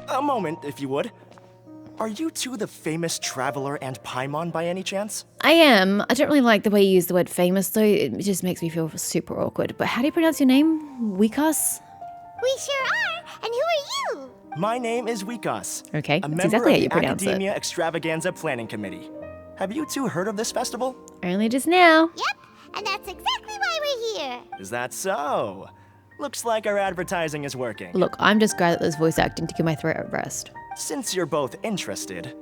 A moment, if you would. Are you two the famous Traveler and Paimon by any chance? I am. I don't really like the way you use the word famous, though. It just makes me feel super awkward. But how do you pronounce your name? Wikas? We sure are. And who are you? My name is Wikas. Okay, a that's member exactly of how you the pronounce Academia Extravaganza Planning Committee. Have you two heard of this festival? it. Only just now. Yep, and that's exactly why we're here. Is that so? Looks like our advertising is working. Look, I'm just glad that there's voice acting to keep my throat at rest. Since you're both interested,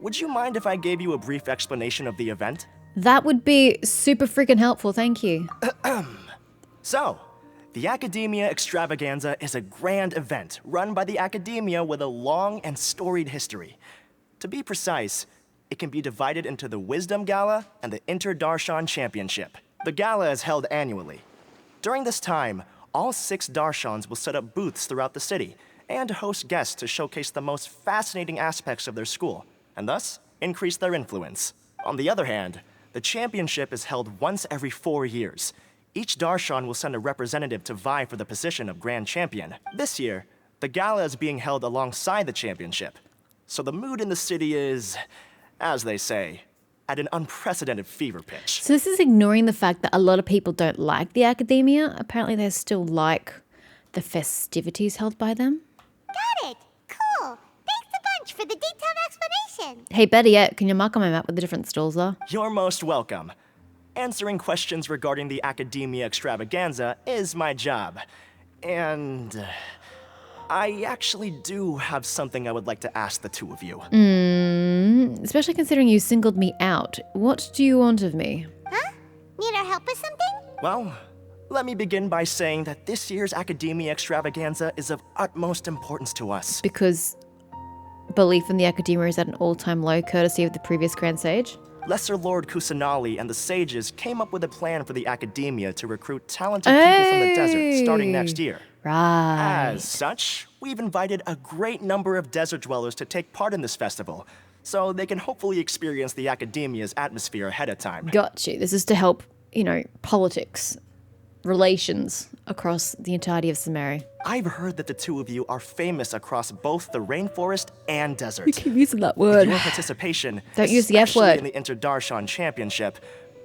would you mind if I gave you a brief explanation of the event? That would be super freaking helpful, thank you. So, the Academia Extravaganza is a grand event run by the Academia with a long and storied history. To be precise, it can be divided into the Wisdom Gala and the Inter-Darshan Championship. The gala is held annually. During this time, all 6 Darshans will set up booths throughout the city and host guests to showcase the most fascinating aspects of their school, and thus increase their influence. On the other hand, the championship is held once every 4 years. Each Darshan will send a representative to vie for the position of Grand Champion. This year, the gala is being held alongside the championship. So the mood in the city is, as they say, at an unprecedented fever pitch. So this is ignoring the fact that a lot of people don't like the academia. Apparently they still like the festivities held by them. Got it. Cool. Thanks a bunch for the detailed explanation. Hey, better yet, can you mark on my map where the different stalls are? You're most welcome. Answering questions regarding the Academia Extravaganza is my job. And I actually do have something I would like to ask the two of you. Especially considering you singled me out. What do you want of me? Huh? Need our help with something? Well, let me begin by saying that this year's Academia Extravaganza is of utmost importance to us. Because belief in the academia is at an all-time low courtesy of the previous Grand Sage? Lesser Lord Kusanali and the sages came up with a plan for the Academia to recruit talented people from the desert starting next year. Right. As such, we've invited a great number of desert dwellers to take part in this festival, so they can hopefully experience the Academia's atmosphere ahead of time. Got you. This is to help, politics, relations across the entirety of Sumeru. I've heard that the two of you are famous across both the rainforest and desert. You keep using that With word. your participation, Don't use the F especially word. in the Inter-Darshan Championship,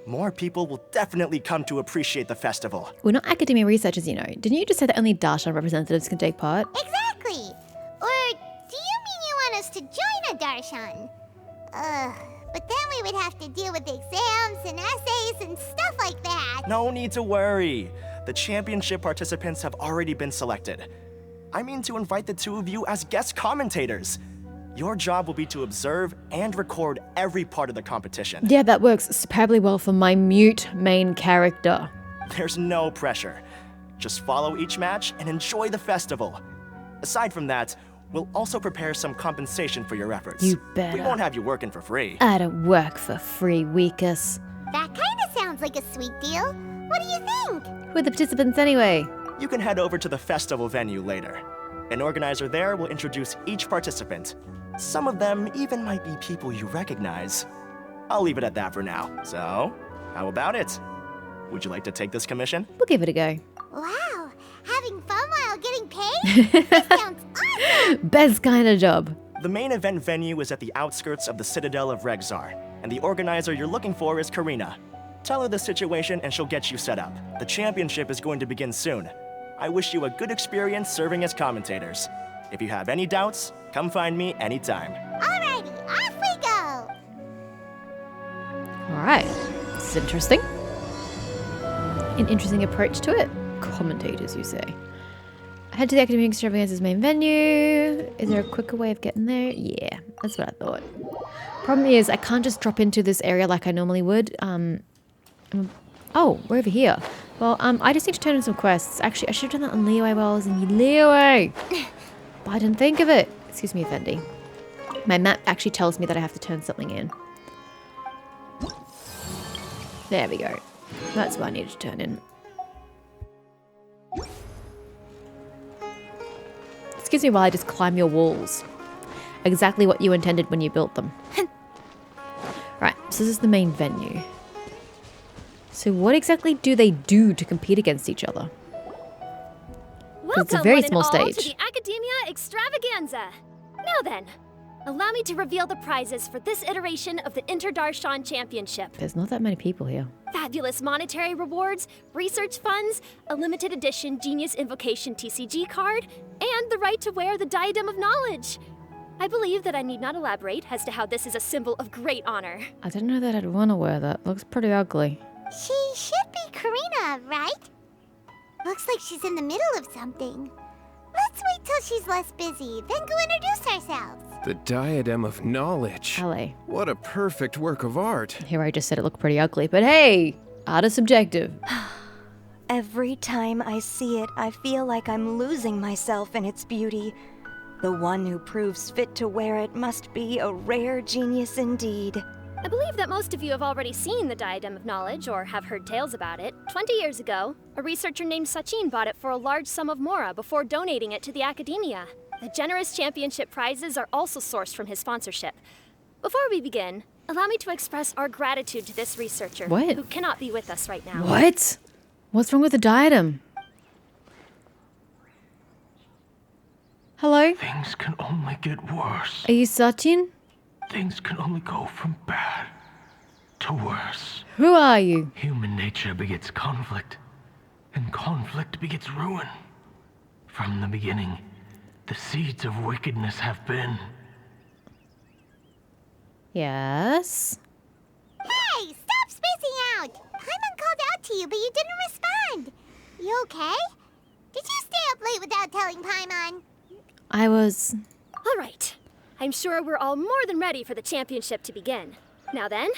more people will definitely come to appreciate the festival. We're not academia researchers, Didn't you just say that only Darshan representatives can take part? Exactly. Or do you mean you want us to join a Darshan? But then we would have to deal with exams and essays and stuff like that. No need to worry. The championship participants have already been selected. I mean to invite the two of you as guest commentators. Your job will be to observe and record every part of the competition. Yeah, that works superbly well for my mute main character. There's no pressure. Just follow each match and enjoy the festival. Aside from that, we'll also prepare some compensation for your efforts. You better. We won't have you working for free. I don't work for free, Weakus. That kind of sounds like a sweet deal. What do you think? Who are the participants anyway? You can head over to the festival venue later. An organizer there will introduce each participant. Some of them even might be people you recognize. I'll leave it at that for now. So, how about it? Would you like to take this commission? We'll give it a go. Wow, having fun while getting paid? This sounds awesome! Best kind of job. The main event venue is at the outskirts of the Citadel of Regzar, and the organizer you're looking for is Karina. Tell her the situation and she'll get you set up. The championship is going to begin soon. I wish you a good experience serving as commentators. If you have any doubts, come find me anytime. Alrighty, off we go! Alright, this is interesting. An interesting approach to it. Commentators, you say. Head to the Academia Extravaganza's main venue. Is there a quicker way of getting there? Yeah, that's what I thought. Problem is, I can't just drop into this area like I normally would. Oh, we're over here. Well, I just need to turn in some quests. Actually, I should have done that on Liyue while I was in Liyue. But I didn't think of it. Excuse me, Effendi. My map actually tells me that I have to turn something in. There we go. That's what I need to turn in. Excuse me while I just climb your walls. Exactly what you intended when you built them. Right, so this is the main venue. So what exactly do they do to compete against each other? Welcome, It's a very one and small all, stage. to the Academia Extravaganza. Now then, allow me to reveal the prizes for this iteration of the Inter-Darshan Championship. There's not that many people here. Fabulous monetary rewards, research funds, a limited edition Genius Invocation TCG card, and the right to wear the Diadem of Knowledge. I believe that I need not elaborate as to how this is a symbol of great honor. I didn't know that I'd want to wear that. Looks pretty ugly. She should be Karina, right? Looks like she's in the middle of something. Let's wait till she's less busy, then go introduce ourselves. The Diadem of Knowledge. Ballet. What a perfect work of art. Here I just said it looked pretty ugly, but hey, art is subjective. Every time I see it, I feel like I'm losing myself in its beauty. The one who proves fit to wear it must be a rare genius indeed. I believe that most of you have already seen the Diadem of Knowledge or have heard tales about it. 20 years ago, a researcher named Sachin bought it for a large sum of mora before donating it to the academia. The generous championship prizes are also sourced from his sponsorship. Before we begin, allow me to express our gratitude to this researcher What? who cannot be with us right now. What? What's wrong with the diadem? Hello? Things can only get worse. Are you Sachin? Things can only go from bad to worse. Who are you? Human nature begets conflict, and conflict begets ruin. From the beginning, the seeds of wickedness have been. Yes? Hey, stop spacing out! Paimon called out to you, but you didn't respond. You okay? Did you stay up late without telling Paimon? I was... All right. I'm sure we're all more than ready for the championship to begin. Now then,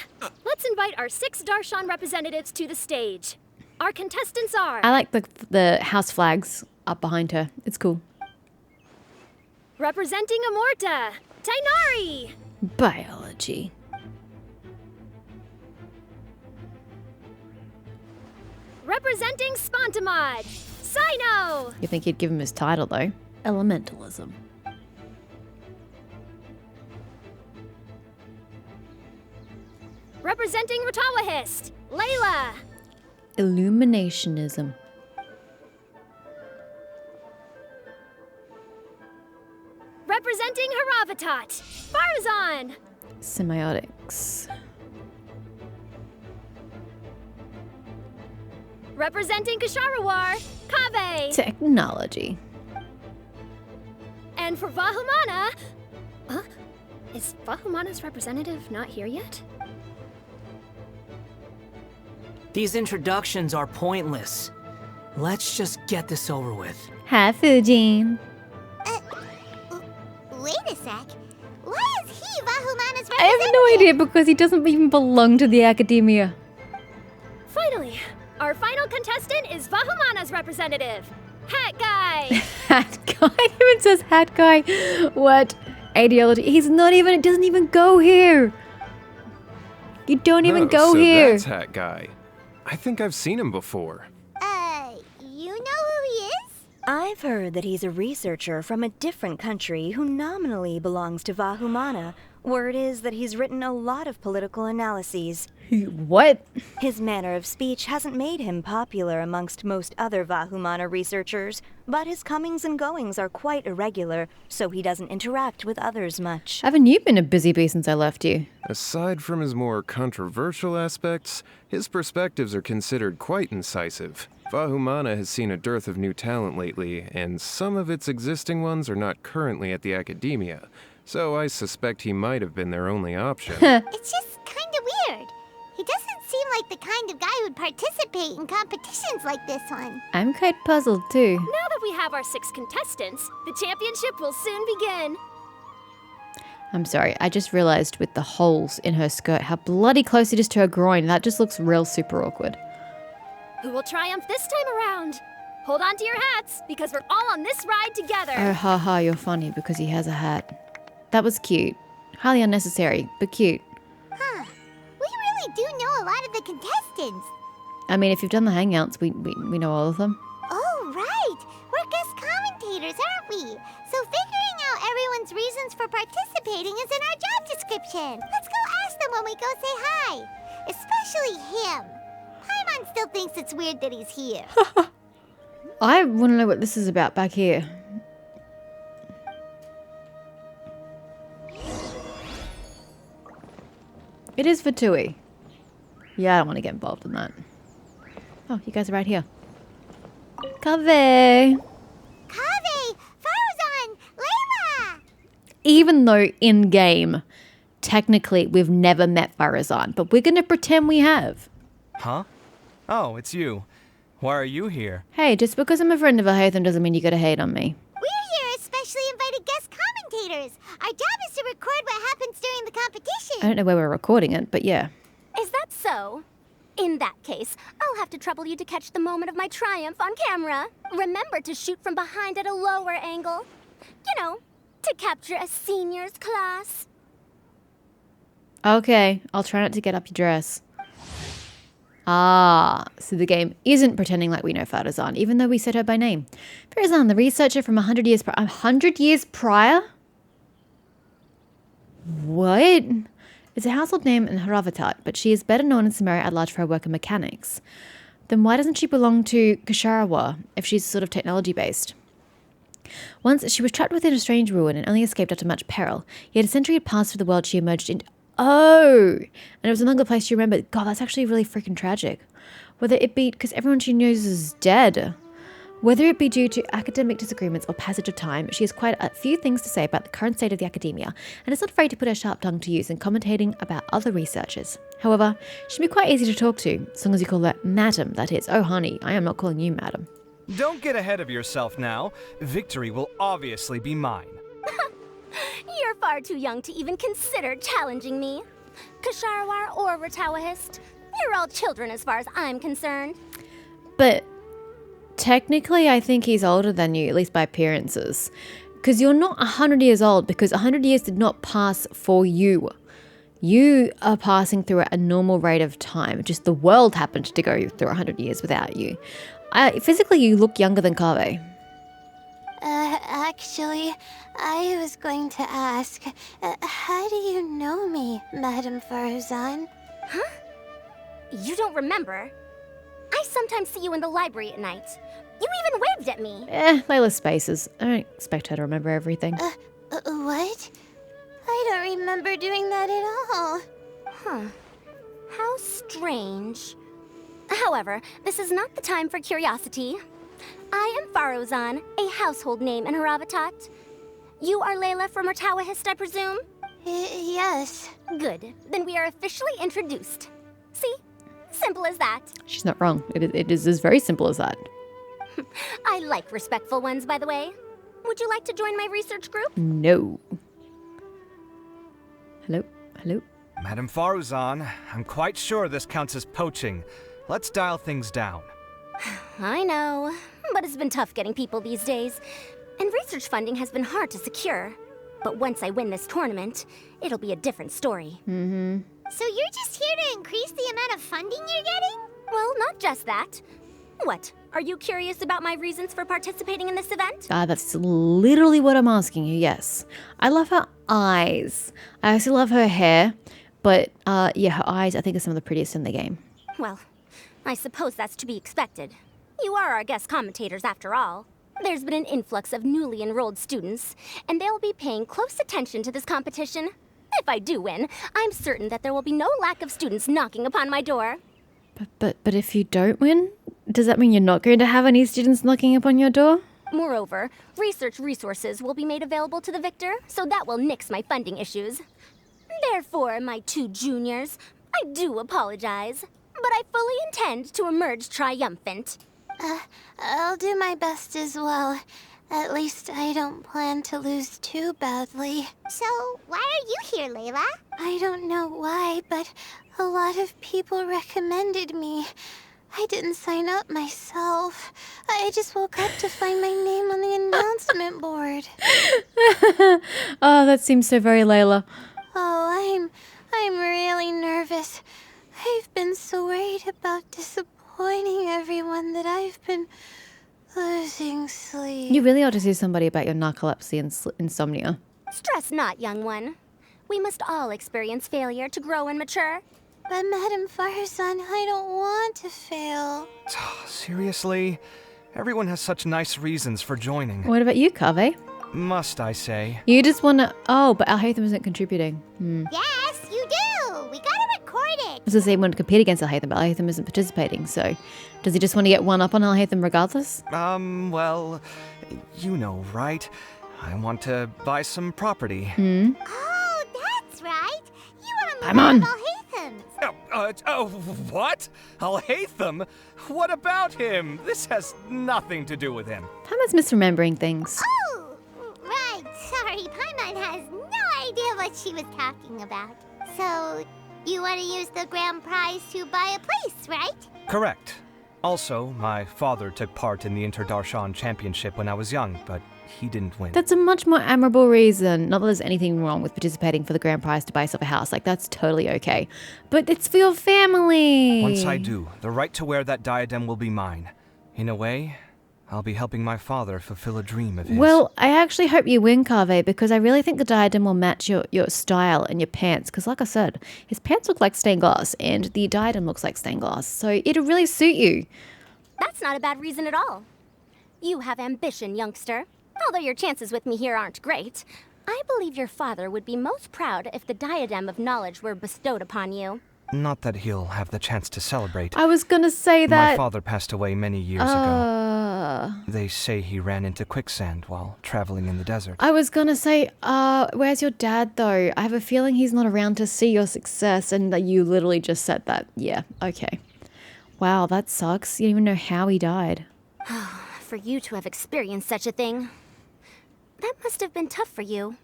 let's invite our 6 Darshan representatives to the stage. Our contestants are... I like the house flags up behind her. It's cool. Representing Amorta, Tainari. Biology. Representing Spontamod, Sino. You think he'd give him his title, though? Elementalism. Representing Ratawahist, Layla. Illuminationism. Representing Haravatat, Faruzan. Semiotics. Representing Kasharawar, Kaveh. Technology. And for Vahumana... Huh? Is Vahumana's representative not here yet? These introductions are pointless. Let's just get this over with. Hi, Fujin. Wait a sec. Why is he Vahumana's representative? I have no idea because he doesn't even belong to the academia. Finally, our final contestant is Vahumana's representative, Hat Guy. Hat guy. It even says hat guy. What ideology? He's not even. It doesn't even go here. You don't even go so here. That's Hat Guy. I think I've seen him before. You know who he is? I've heard that he's a researcher from a different country who nominally belongs to Vahumana. Word is that he's written a lot of political analyses. What? His manner of speech hasn't made him popular amongst most other Vahumana researchers, but his comings and goings are quite irregular, so he doesn't interact with others much. Haven't you been a busy bee since I left you? Aside from his more controversial aspects, his perspectives are considered quite incisive. Vahumana has seen a dearth of new talent lately, and some of its existing ones are not currently at the academia, so I suspect he might have been their only option. It's just kind of weird. He doesn't seem like the kind of guy who'd participate in competitions like this one. I'm quite puzzled too. Now that we have our 6 contestants, the championship will soon begin. I'm sorry, I just realized with the holes in her skirt how bloody close it is to her groin. That just looks real super awkward. Who will triumph this time around? Hold on to your hats, because we're all on this ride together. Oh, haha, you're funny because he has a hat. That was cute. Highly unnecessary, but cute. Huh. We really do know a lot of the contestants. I mean, if you've done the hangouts, we know all of them. Oh, right. We're guest commentators, aren't we? So figuring out everyone's reasons for participating is in our job description. Let's go ask them when we go say hi. Especially him. Paimon still thinks it's weird that he's here. I want to know what this is about back here. It is for Tui. Yeah, I don't want to get involved in that. Oh, you guys are right here. Kaveh! Kaveh! Faruzan! Layla! Even though in-game, technically, we've never met Faruzan, but we're going to pretend we have. Huh? Oh, it's you. Why are you here? Hey, just because I'm a friend of Alhaitham doesn't mean you gotta hate on me. We're here as specially invited guest commentators. Our job is to record what happens during the competition. I don't know where we're recording it, but yeah. Is that so? In that case, I'll have to trouble you to catch the moment of my triumph on camera. Remember to shoot from behind at a lower angle. You know, to capture a seniors class. Okay, I'll try not to get up your dress. Ah, so the game isn't pretending like we know Faruzan, even though we said her by name. Faruzan, the researcher from 100 years prior. 100 years prior? What? It's a household name in Haravatat, but she is better known in Samaria at large for her work in mechanics. Then why doesn't she belong to Kasharawa if she's sort of technology-based? Once, she was trapped within a strange ruin and only escaped after much peril. Yet a century had passed for the world she emerged into. Oh! And it was another place she remembered. God, that's actually really freaking tragic. Whether it be because everyone she knows is dead. Whether it be due to academic disagreements or passage of time, she has quite a few things to say about the current state of the academia, and is not afraid to put her sharp tongue to use in commentating about other researchers. However, she can be quite easy to talk to, as long as you call her Madam, that is. Oh honey, I am not calling you Madam. Don't get ahead of yourself now. Victory will obviously be mine. You're far too young to even consider challenging me. Kasharawar or Ratawahist, you're all children as far as I'm concerned. But technically, I think he's older than you, at least by appearances. Because you're not 100 years old, because 100 years did not pass for you. You are passing through a normal rate of time. Just the world happened to go through 100 years without you. Physically, you look younger than Kaveh. Actually, I was going to ask, how do you know me, Madam Faruzan? Huh? You don't remember? I sometimes see you in the library at night. You even waved at me. Layla's spaces. I don't expect her to remember everything. What? I don't remember doing that at all. Huh. How strange. However, this is not the time for curiosity. I am Faruzan, a household name in Haravatat. You are Layla from Ratawahist, I presume? Yes. Good. Then we are officially introduced. See? Simple as that. She's not wrong. It is as very simple as that. I like respectful ones, by the way. Would you like to join my research group? No. Hello? Hello? Madam Faruzan, I'm quite sure this counts as poaching. Let's dial things down. I know, but it's been tough getting people these days. And research funding has been hard to secure. But once I win this tournament, it'll be a different story. Mm-hmm. So you're just here to increase the amount of funding you're getting? Well, not just that. What? Are you curious about my reasons for participating in this event? That's literally what I'm asking you, yes. I love her eyes. I also love her hair. But, yeah, her eyes, I think, are some of the prettiest in the game. Well, I suppose that's to be expected. You are our guest commentators, after all. There's been an influx of newly enrolled students, and they'll be paying close attention to this competition. If I do win, I'm certain that there will be no lack of students knocking upon my door. But if you don't win, does that mean you're not going to have any students knocking upon your door? Moreover, research resources will be made available to the victor, so that will nix my funding issues. Therefore, my two juniors, I do apologize, but I fully intend to emerge triumphant. I'll do my best as well. At least I don't plan to lose too badly. So, why are you here, Layla? I don't know why, but a lot of people recommended me. I didn't sign up myself. I just woke up to find my name on the announcement board. Oh, that seems so very Layla. Oh, I'm really nervous. I've been so worried about disappointing everyone that I've been losing sleep. You really ought to see somebody about your narcolepsy and insomnia. Stress not, young one. We must all experience failure to grow and mature. But Madam Faruzan, I don't want to fail. Seriously? Everyone has such nice reasons for joining. What about you, Kaveh? Must I say? You just want to... Oh, but Alhaitham isn't contributing. Yes, you do. We gotta was going to say he wanted to compete against Alhaitham, but Alhaitham isn't participating, so does he just want to get one up on Alhaitham regardless? Well, you know, right? I want to buy some property. Oh, that's right. You want to I'm move on. out of Alhaitham. What? Alhaitham? What about him? This has nothing to do with him. Paimon's misremembering things. Oh, right. Sorry, Paimon has no idea what she was talking about. So, you want to use the grand prize to buy a place, right? Correct. Also, my father took part in the Inter-Darshan Championship when I was young, but he didn't win. That's a much more admirable reason. Not that there's anything wrong with participating for the grand prize to buy yourself a house. Like, that's totally okay. But it's for your family. Once I do, the right to wear that diadem will be mine. In a way, I'll be helping my father fulfill a dream of his. Well, I actually hope you win, Kaveh, because I really think the diadem will match your style and your pants. Because like I said, his pants look like stained glass and the diadem looks like stained glass. So it'll really suit you. That's not a bad reason at all. You have ambition, youngster. Although your chances with me here aren't great, I believe your father would be most proud if the diadem of knowledge were bestowed upon you. Not that he'll have the chance to celebrate. I was going to say that. My father passed away many years ago. They say he ran into quicksand while traveling in the desert. I was going to say, where's your dad, though? I have a feeling he's not around to see your success, and that you literally just said that. Yeah, okay. Wow, that sucks. You don't even know how he died. For you to have experienced such a thing, that must have been tough for you.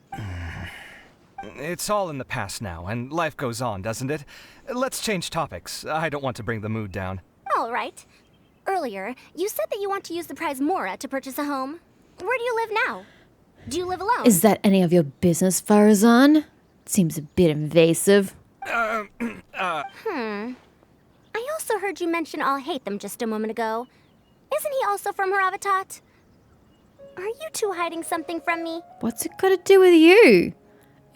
It's all in the past now, and life goes on, doesn't it? Let's change topics. I don't want to bring the mood down. All right. Earlier, you said that you want to use the prize Mora to purchase a home. Where do you live now? Do you live alone? Is that any of your business, Faruzan? Seems a bit invasive. I also heard you mention Alhaitham just a moment ago. Isn't he also from Haravatat? Are you two hiding something from me? What's it got to do with you?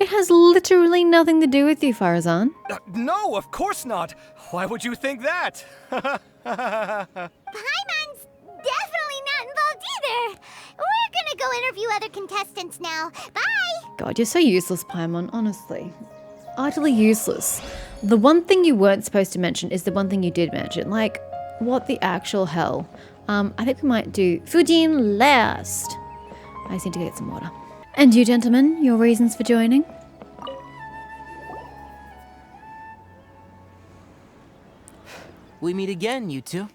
It has literally nothing to do with you, Faruzan. No, of course not. Why would you think that? Paimon's definitely not involved either. We're gonna go interview other contestants now. Bye! God, you're so useless, Paimon, honestly. Utterly useless. The one thing you weren't supposed to mention is the one thing you did mention. Like, what the actual hell? I think we might do Fujin last. I just need to get some water. And you, gentlemen, your reasons for joining? We meet again, you two.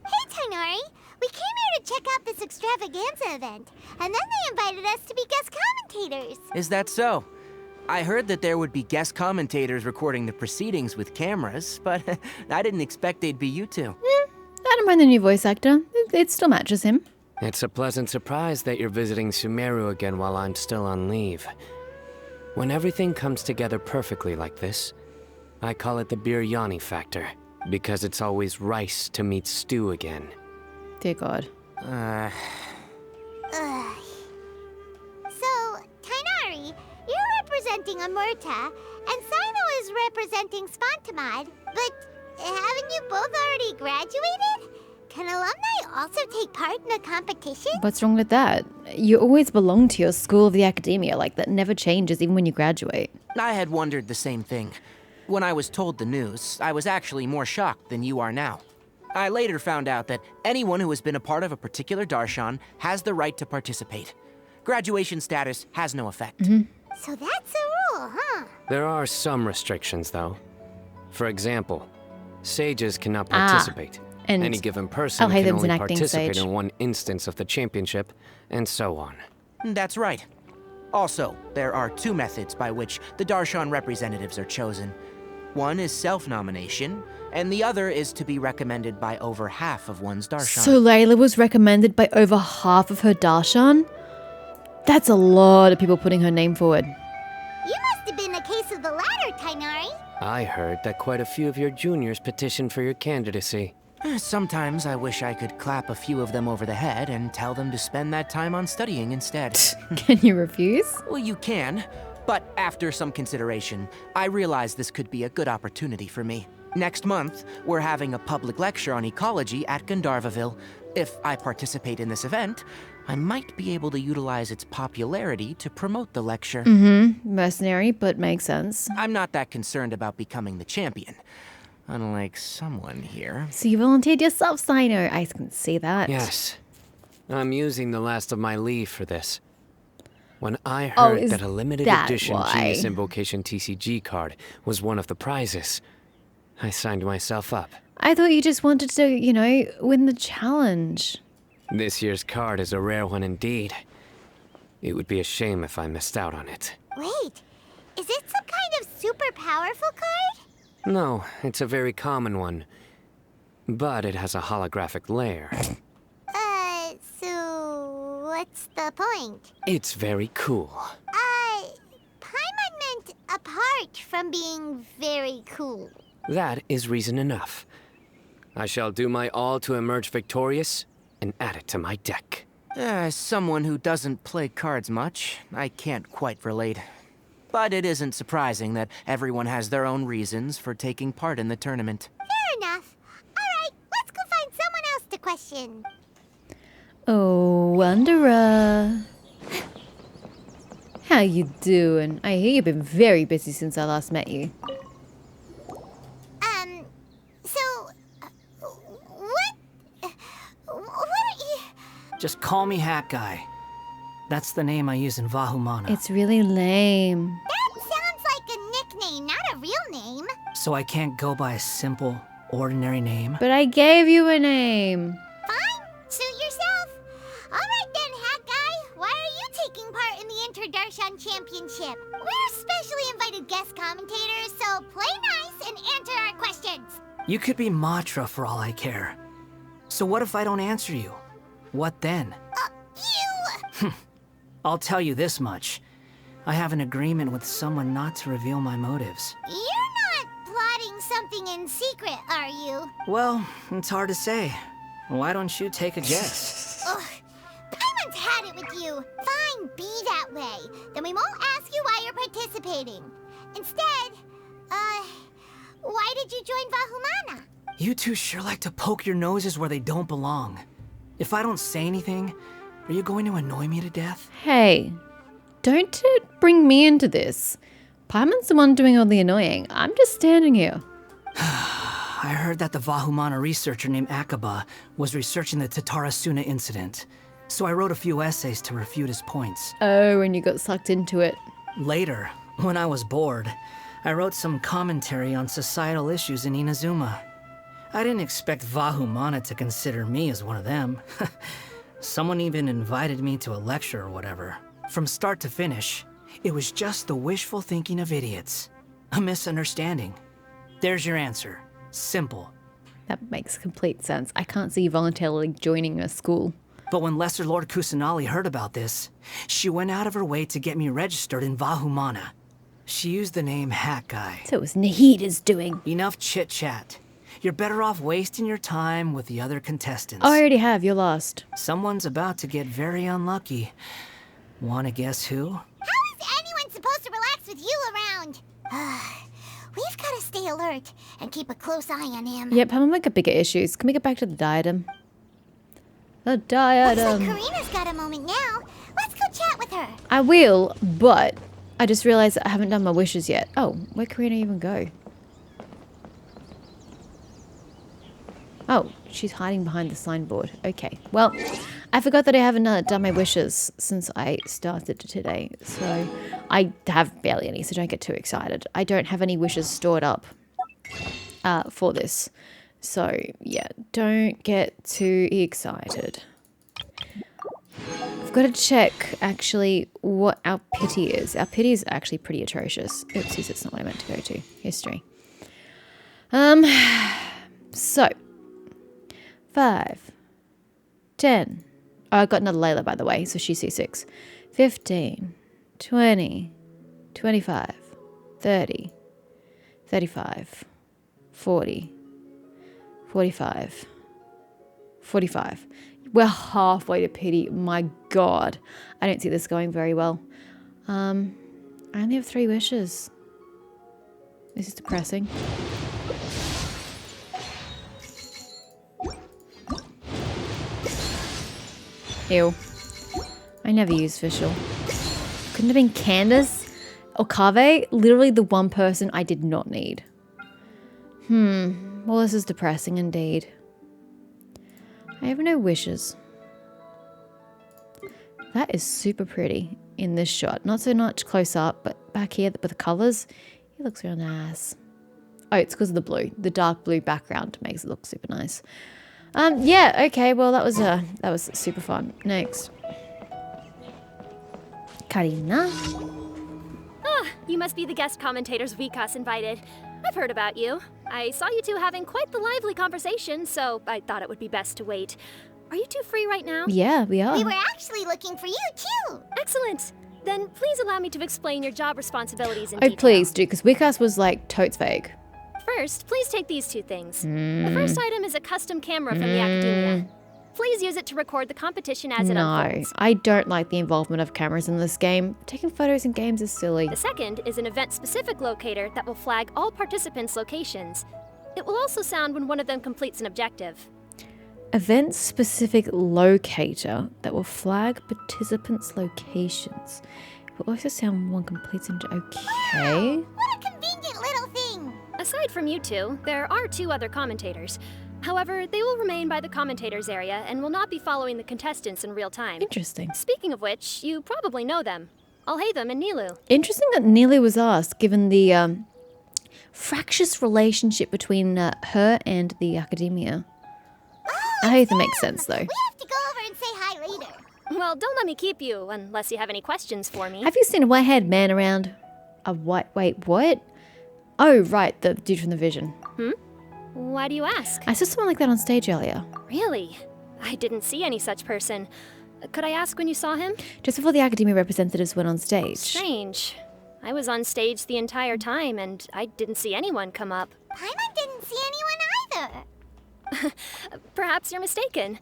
Hey, Tainari. We came here to check out this extravaganza event, and then they invited us to be guest commentators. Is that so? I heard that there would be guest commentators recording the proceedings with cameras, but I didn't expect they'd be you two. I don't mind the new voice actor. It still matches him. It's a pleasant surprise that you're visiting Sumeru again while I'm still on leave. When everything comes together perfectly like this, I call it the biryani factor, because it's always rice to meet stew again. Dear God. Ugh. So, Tainari, you're representing Amurta, and Sino is representing Spontamad, but haven't you both already graduated? Can alumni also take part in a competition? What's wrong with that? You always belong to your school of the academia. Like, that never changes even when you graduate. I had wondered the same thing. When I was told the news, I was actually more shocked than you are now. I later found out that anyone who has been a part of a particular darshan has the right to participate. Graduation status has no effect. So that's a rule, huh? There are some restrictions, though. For example, sages cannot participate. And any given person can only participate in one instance of the championship, and so on. That's right. Also, there are two methods by which the darshan representatives are chosen. One is self-nomination, and the other is to be recommended by over half of one's darshan. So Layla was recommended by over half of her darshan? That's a lot of people putting her name forward. You must have been a case of the latter, Tainari. I heard that quite a few of your juniors petitioned for your candidacy. Sometimes I wish I could clap a few of them over the head and tell them to spend that time on studying instead. Can you refuse? Well, you can, but after some consideration, I realized this could be a good opportunity for me. Next month, we're having a public lecture on ecology at Gandharvaville. If I participate in this event, I might be able to utilize its popularity to promote the lecture. Mercenary, but makes sense. I'm not that concerned about becoming the champion. unlike someone here. So you volunteered yourself, Sino. I can see that. Yes. I'm using the last of my leave for this. When I Oh, heard is that a limited that edition why? Genius Invocation TCG card was one of the prizes, I signed myself up. I thought you just wanted to, you know, win the challenge. This year's card is a rare one indeed. It would be a shame if I missed out on it. Wait, is it some kind of super powerful card? No, it's a very common one. But it has a holographic layer. So what's the point? It's very cool. Paimon meant apart from being very cool. That is reason enough. I shall do my all to emerge victorious and add it to my deck. As someone who doesn't play cards much, I can't quite relate. But it isn't surprising that everyone has their own reasons for taking part in the tournament. Fair enough. Alright, let's go find someone else to question. Oh, Wanderer. How you doing? I hear you've been very busy since I last met you. What are you... Just call me Hat Guy. That's the name I use in Vahumana. It's really lame. That sounds like a nickname, not a real name. So I can't go by a simple, ordinary name? But I gave you a name. Fine, suit yourself. Alright then, Hat Guy. Why are you taking part in the Interdarshan Championship? We're specially invited guest commentators, so play nice and answer our questions. You could be Matra for all I care. So what if I don't answer you? What then? You... I'll tell you this much. I have an agreement with someone not to reveal my motives. You're not plotting something in secret, are you? Well, it's hard to say. Why don't you take a guess? Ugh. Paimon's had it with you. Fine, be that way. Then we won't ask you why you're participating. Instead, why did you join Vahumana? You two sure like to poke your noses where they don't belong. If I don't say anything, are you going to annoy me to death? Hey, don't bring me into this. Paimon's the one doing all the annoying. I'm just standing here. I heard that the Vahumana researcher named Akaba was researching the Tatarasuna incident. So I wrote a few essays to refute his points. Oh, and you got sucked into it. Later, when I was bored, I wrote some commentary on societal issues in Inazuma. I didn't expect Vahumana to consider me as one of them. Someone even invited me to a lecture or whatever. From start to finish, it was just the wishful thinking of idiots. A misunderstanding. There's your answer. Simple. That makes complete sense. I can't see you voluntarily joining a school. But when Lesser Lord Kusanali heard about this, she went out of her way to get me registered in Vahumana. She used the name Hat Guy. So it was Nahida's doing. Enough chit-chat. You're better off wasting your time with the other contestants. Oh, I already have. You're lost. Someone's about to get very unlucky. Wanna guess who? How is anyone supposed to relax with you around? We've got to stay alert and keep a close eye on him. Yep, Paimon might got bigger issues. Can we get back to the diadem? The diadem. Looks like Karina's got a moment now. Let's go chat with her. I will, but I just realized I haven't done my wishes yet. Oh, where'd Karina even go? Oh, she's hiding behind the signboard. Okay, well, I forgot that I haven't done my wishes since I started today. So I have barely any, so don't get too excited. I don't have any wishes stored up for this. So, yeah, don't get too excited. I've got to check, actually, what our pity is. Our pity is actually pretty atrocious. Oopsies, that's not what I meant to go to. History. So... 5, 10. Oh, I got another Layla, by the way, so she's C6. 15, 20, 25, 30, 35, 40, 45, 45. We're halfway to pity. My God. I don't see this going very well. I only have 3 wishes. This is depressing. Ew. I never use Fischl. Couldn't have been Candace or Kaveh. Literally the one person I did not need. Well, this is depressing indeed. I have no wishes. That is super pretty in this shot. Not so much close up, but back here with the colors, it looks real nice. Oh, it's because of the blue. The dark blue background makes it look super nice. Yeah, okay, well that was super fun. Next. Karina. Ah, you must be the guest commentators Vikas invited. I've heard about you. I saw you two having quite the lively conversation, so I thought it would be best to wait. Are you two free right now? Yeah, we are. We were actually looking for you, too. Excellent. Then please allow me to explain your job responsibilities in Oh, detail. please do, because Wikas was like totes vague. First, please take these two things. The first item is a custom camera from the Academia. Please use it to record the competition as it unfolds. I don't like the involvement of cameras in this game. Taking photos in games is silly. The second is an event-specific locator that will flag all participants' locations. It will also sound when one of them completes an objective. Event-specific locator that will flag participants' locations. It will also sound when one completes an okay. What a convenient little thing. Aside from you two, there are two other commentators. However, they will remain by the commentators area and will not be following the contestants in real time. Interesting. Speaking of which, you probably know them. Alhaitham and Nilu. Interesting that Neely was asked, given the fractious relationship between her and the Academia. Alhaitham makes sense, though. We have to go over and say hi later. Well, don't let me keep you, unless you have any questions for me. Have you seen a white-haired man around? A what? Wait, what? Oh, right, the dude from the Vision. Why do you ask? I saw someone like that on stage earlier. Really? I didn't see any such person. Could I ask when you saw him? Just before the Academia representatives went on stage. Strange. I was on stage the entire time, and I didn't see anyone come up. Paimon didn't see anyone either. Perhaps you're mistaken.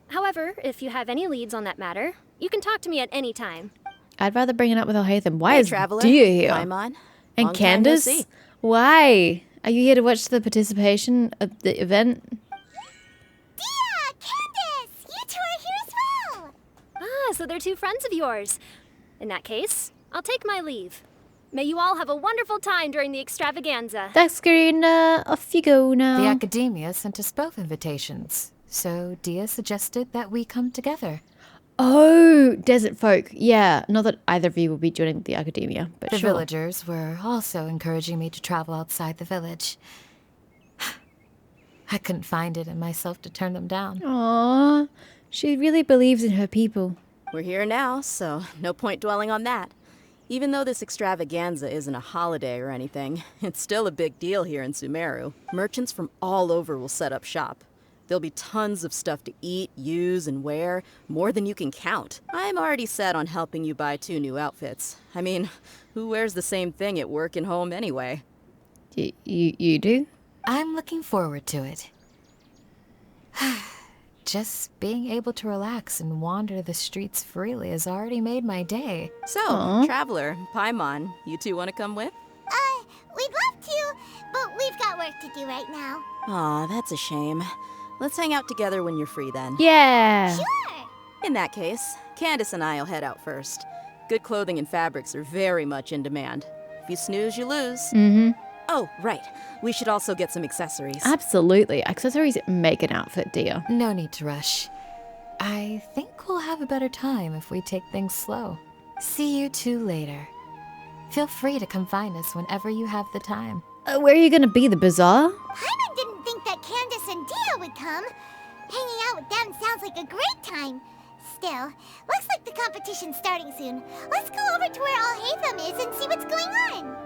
However, if you have any leads on that matter, you can talk to me at any time. I'd rather bring it up with Alhaitham. Why Hey, is traveler. Dia here? Paimon. And Long time no Candace? see. Why? Are you here to watch the participation of the event? Dia! Candace! You two are here as well! Ah, so they're two friends of yours. In that case, I'll take my leave. May you all have a wonderful time during the extravaganza. Thanks, Karina. Off you go now. The Academia sent us both invitations, so Dia suggested that we come together. Oh, desert folk. Yeah, not that either of you will be joining the Academia, but The sure. villagers were also encouraging me to travel outside the village. I couldn't find it in myself to turn them down. Aww, she really believes in her people. We're here now, so no point dwelling on that. Even though this extravaganza isn't a holiday or anything, it's still a big deal here in Sumeru. Merchants from all over will set up shop. There'll be tons of stuff to eat, use, and wear, more than you can count. I'm already set on helping you buy 2 new outfits. I mean, who wears the same thing at work and home anyway? You do? I'm looking forward to it. Just being able to relax and wander the streets freely has already made my day. So, Traveler, Paimon, you two want to come with? We'd love to, but we've got work to do right now. Aw, that's a shame. Let's hang out together when you're free then. Yeah. Sure! In that case, Candace and I'll head out first. Good clothing and fabrics are very much in demand. If you snooze, you lose. Oh, right. We should also get some accessories. Absolutely. Accessories make an outfit, dear. No need to rush. I think we'll have a better time if we take things slow. See you two later. Feel free to come find us whenever you have the time. Where are you going to be? The bazaar? Paimon didn't think that Candace and Dia would come. Hanging out with them sounds like a great time. Still, looks like the competition's starting soon. Let's go over to where Alhaitham is and see what's going on.